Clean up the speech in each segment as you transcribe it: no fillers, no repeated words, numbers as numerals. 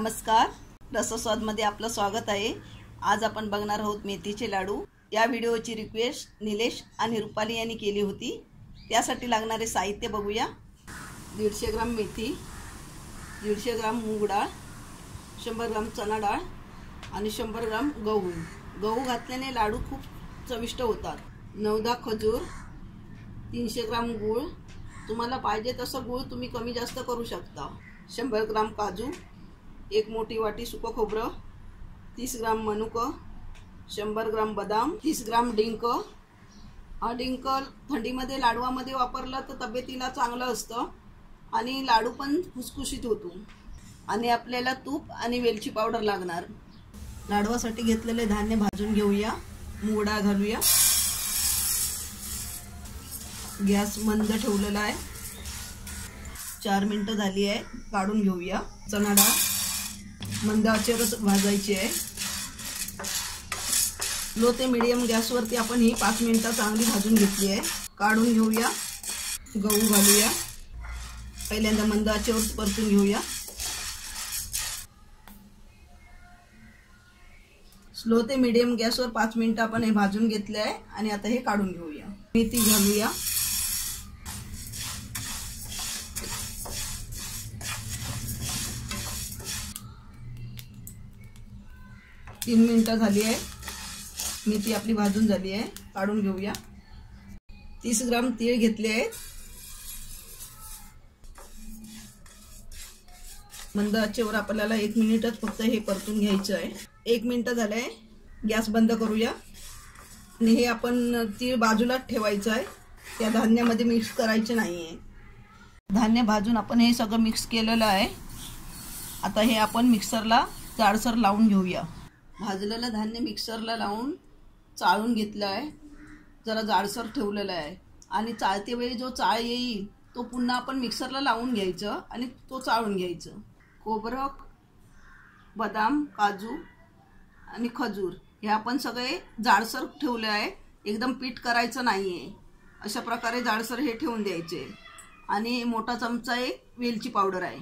नमस्कार, रसस्वादमध्ये आपलं स्वागत आहे। आज आपण बघणार आहोत मेथीचे लाडू। या व्हिडिओची रिक्वेस्ट निलेश आणि रुपाली यांनी केली होती। त्यासाठी लागणारे साहित्य बघूया। 150 ग्राम मेथी, 150 ग्राम मूग डाळ, 100 ग्राम चणा डाळ आणि 100 ग्राम गहू। गहू घातल्याने लाडू खूप चविष्ट होतात। 9-10 खजूर, 300 ग्राम गूळ, तुम्हाला पाहिजे तसं गूळ तुम्ही कमी जास्त करू शकता। 100 ग्राम काजू, एक मोठी वाटी सुकं खोबरं, 30 ग्राम मनुकं, 100 ग्राम बदाम, 30 ग्राम डिंक। हा डिंक थंडीमध्ये लाडवामध्ये वापरला तर तब्येतीला चांगलं असतं आणि लाडू पण खुसखुशीत होतो। आणि आपल्याला तूप आणि वेलची पावडर लागणार। लाडवासाठी घेतलेले धान्य भाजून घेऊया। मूग डाळ घालूया। गॅस मंद ठेवलेला आहे। 4 मिनिटं झाली आहे, काढून घेऊया। चणा डाळ मंद आचेवर भाजायची आहे। लो ते मीडियम गॅसवरती आपण ही 5 मिनिटं चांगली भाजून घेतली आहे। काढून घेऊया। गहू घालूया। पहिल्यांदा मंद आचेवर परतून घेऊया। स्लो ते मीडियम गॅसवर 5 मिनिटं आपण हे भाजून घेतले आहे आणि आता हे काढून घेऊया। मेथी घालूया। तीन मिनिटं झाली आहे। मेथी आपली भाजून झाली आहे, काढून घेऊया। 30 ग्राम तीळ घेतले आहेत। मंद आचेवर आपल्याला 1 मिनिटच फक्त हे परतून घ्यायचं आहे। 1 मिनिट झालंय, गॅस बंद करूया। आणि हे आपण तीळ बाजूला ठेवायचं आहे, त्या धान्यामध्ये मिक्स करायचे नाहीये। धान्य भाजून आपण हे सगळं मिक्स केलेलं आहे। आता हे आपण मिक्सरला जाडसर लावून घेऊया। भाजलेलं धान्य मिक्सरला लावून चाळून घेतलं आहे। जरा जाडसर ठेवलेलं आहे आणि चाळते वेळी जो चाळ येईल तो पुन्हा आपण मिक्सरला लावून घ्यायचं आणि तो चाळून घ्यायचं। खोबरं, बदाम, काजू आणि खजूर हे आपण सगळे जाडसर ठेवले आहे। एकदम पीठ करायचं नाहीये। अशा प्रकारे जाडसर हे ठेवून द्यायचे। आणि मोठा चमचा एक वेलची पावडर आहे।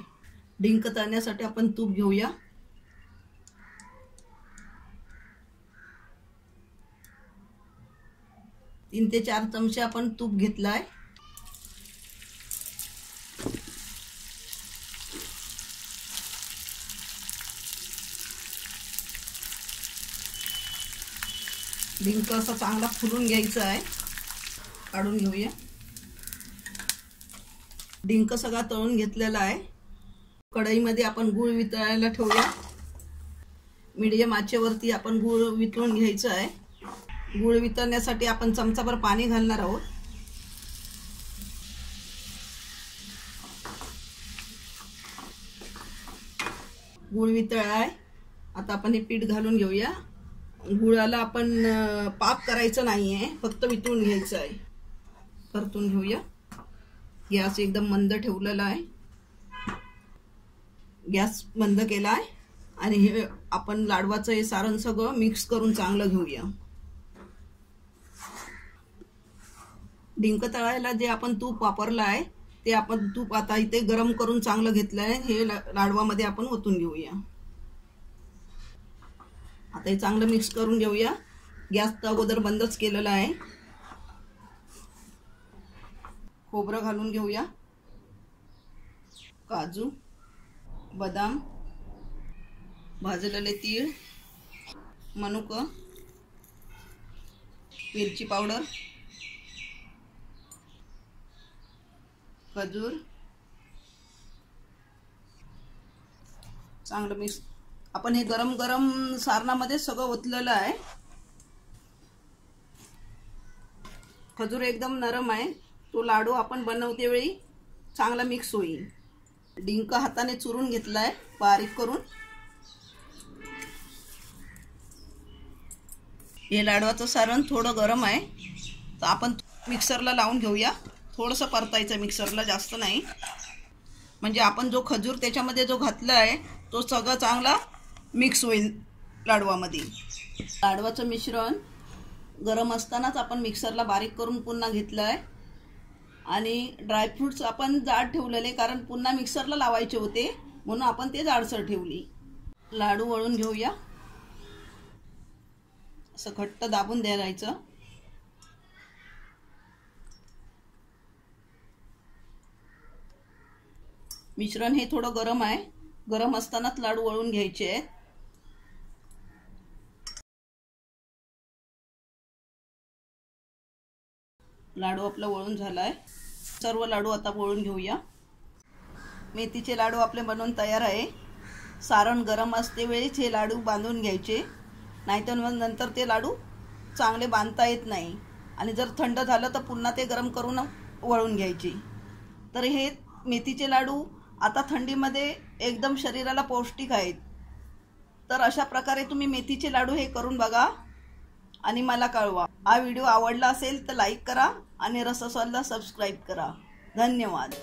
डिंक तळण्यासाठी आपण तूप घेऊया। तीन ते 4 चमचे आपण तूप घेतलाय। डिंक असा चांगला फुलून घ्यायचा आहे, काढून घेऊया। डिंक सगळा तळून घेतलेला आहे। कढईमध्ये आपण गूळ वितळायला ठेवूया। मीडियम आचेवरती आपण गूळ वितळून घ्यायचं आहे। गूळ वितळण्यासाठी आपण चमचाभर पाणी घालणार आहोत। गूळ वितळला आहे, आता आपण हे पीठ घालून घेऊया। गुळाला आपण पाक करायचं नाहीये, फक्त वितळून घ्यायचं आहे। परतून घेऊया। गॅस एकदम मंद ठेवलेला आहे। गॅस बंद केला आहे आणि हे आपण लाडवाचं हे सारण सगळं मिक्स करून चांगलं घेऊया। डिंक तळायला जे आपण तूप वापरलं आहे ते आपण तूप आता इथे गरम करून चांगलं घेतलं आहे। हे लाडवामध्ये आपण ओतून घेऊया। आता हे चांगलं मिक्स करून घेऊया। गॅस तर अगोदर बंदच केलेला आहे। खोबरं घालून घेऊया। काजू, बदाम, भाजलेले तीळ, मनुकं, वेलची पावडर, खजूर, चांगलं मिक्स। आपण हे गरम गरम सारणामध्ये सगळं ओतलेलं आहे। खजूर एकदम नरम आहे, तो लाडू आपण बनवते वेळी चांगला मिक्स होईल। डिंक हाताने चुरून घेतलाय बारीक करून। हे लाडवाचं सारण थोडं गरम आहे, तर आपण मिक्सरला लावून घेऊया। थोडंसं परतायचं मिक्सरला, जास्त नाही, म्हणजे आपण जो खजूर त्याच्यामध्ये जो घातला आहे तो सगळं चांगला मिक्स होईल लाडवामध्ये। लाडवाचं मिश्रण गरम असतानाच आपण मिक्सरला बारीक करून पुन्हा घेतलं आहे। आणि ड्रायफ्रूट्स आपण जाड ठेवलेले, कारण पुन्हा मिक्सरला लावायचे होते म्हणून आपण ते जाडसर ठेवली। लाडू वळून घेऊया। असं घट्ट दाबून द्यायचं। मिश्रण हे थोडं गरम आहे, गरम असतानाच लाडू वळून घ्यायचे आहेत। लाडू आपला वळून झालाय। सर्व लाडू आता वळून घेऊया। मेथीचे लाडू आपले बनवून तयार आहे। सारण गरम असते वेळीच हे लाडू बांधून घ्यायचे, नाहीतर मग नंतर ते लाडू चांगले बांधता येत नाही आणि जर थंड झालं तर पुन्हा ते गरम करून वळून घ्यायचे। तर हे मेथीचे लाडू आता थंडीमध्ये एकदम शरीराला पौष्टिक आहेत। तर अशा प्रकारे तुम्ही मेथीचे लाडू हे करून बघा आणि मला कळवा। हा व्हिडिओ आवडला असेल तर लाईक करा आणि रसस्वादला सबस्क्राईब करा। धन्यवाद।